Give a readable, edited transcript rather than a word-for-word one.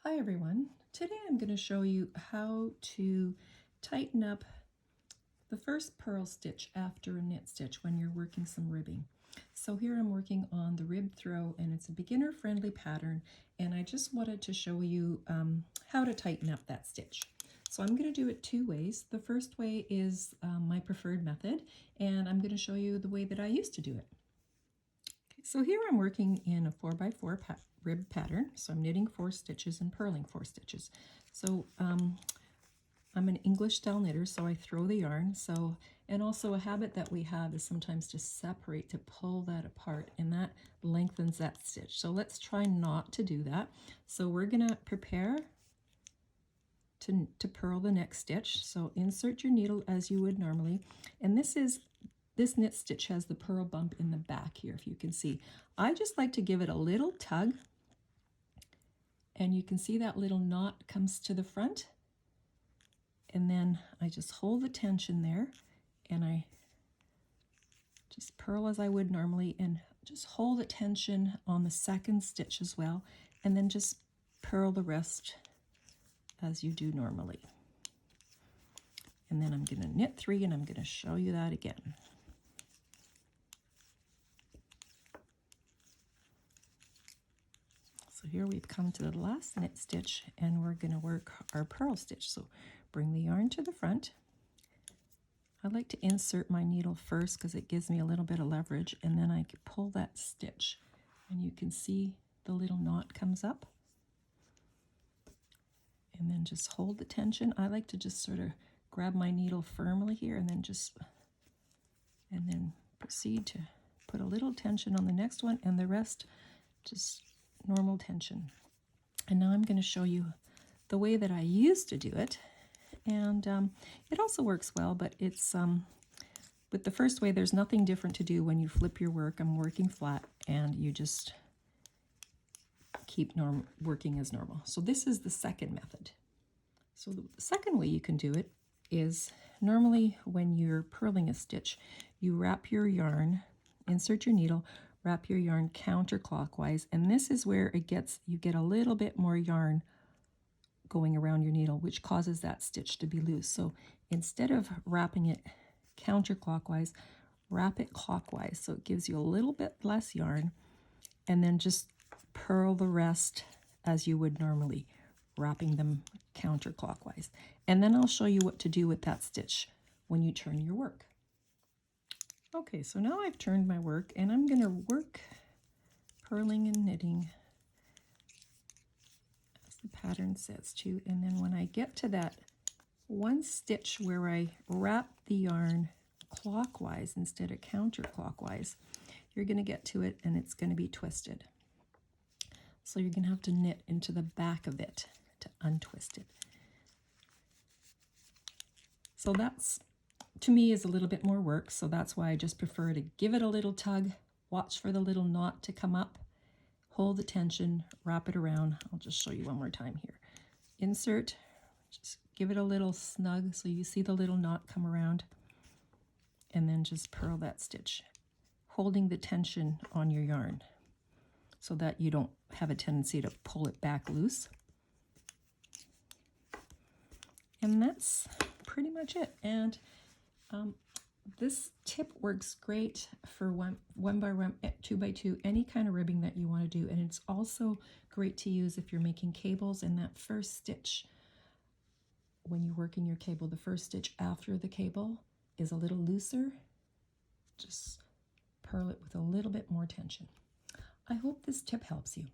Hi everyone. Today I'm going to show you how to tighten up the first purl stitch after a knit stitch when you're working some ribbing. So here I'm working on the rib throw, and it's a beginner friendly pattern, and I just wanted to show you how to tighten up that stitch. So I'm going to do it two ways. The first way is my preferred method, and I'm going to show you the way that I used to do it. So here I'm working in a 4x4 rib pattern. So I'm knitting 4 stitches and purling 4 stitches. So I'm an English style knitter, so I throw the yarn. And also a habit that we have is sometimes to separate, to pull that apart, and that lengthens that stitch. So let's try not to do that. So we're gonna prepare to purl the next stitch. So insert your needle as you would normally, and this knit stitch has the purl bump in the back here, if you can see. I just like to give it a little tug, and you can see that little knot comes to the front, and then I just hold the tension there, and I just purl as I would normally, and just hold the tension on the second stitch as well, and then just purl the rest as you do normally. And then I'm going to knit 3, and I'm going to show you that again. So here we've come to the last knit stitch, and we're going to work our purl stitch. So bring the yarn to the front. I like to insert my needle first because it gives me a little bit of leverage, and then I can pull that stitch, and you can see the little knot comes up. And then just hold the tension. I like to just sort of grab my needle firmly here, and then proceed to put a little tension on the next one, and the rest just normal tension. And now I'm going to show you the way that I used to do it, and it also works well, but it's with the first way, there's nothing different to do when you flip your work. I'm working flat, and you just keep working as normal. So this is the second method. So the second way you can do it is, normally when you're purling a stitch, you wrap your yarn, insert your needle, wrap your yarn counterclockwise, and this is where you get a little bit more yarn going around your needle, which causes that stitch to be loose. So instead of wrapping it counterclockwise, wrap it clockwise, so it gives you a little bit less yarn, and then just purl the rest as you would normally, wrapping them counterclockwise. And then I'll show you what to do with that stitch when you turn your work. Okay, so now I've turned my work, and I'm going to work purling and knitting as the pattern says to. And then when I get to that one stitch where I wrap the yarn clockwise instead of counterclockwise, you're going to get to it, and it's going to be twisted. So you're going to have to knit into the back of it to untwist it. So that's, to me, is a little bit more work, so that's why I just prefer to give it a little tug, watch for the little knot to come up, hold the tension, wrap it around. I'll just show you one more time here. Insert, just give it a little snug so you see the little knot come around, and then just purl that stitch, holding the tension on your yarn so that you don't have a tendency to pull it back loose. And that's pretty much it. And this tip works great for 1x1, 2x2, any kind of ribbing that you want to do. And it's also great to use if you're making cables, and that first stitch, when you're working your cable, the first stitch after the cable is a little looser. Just purl it with a little bit more tension. I hope this tip helps you.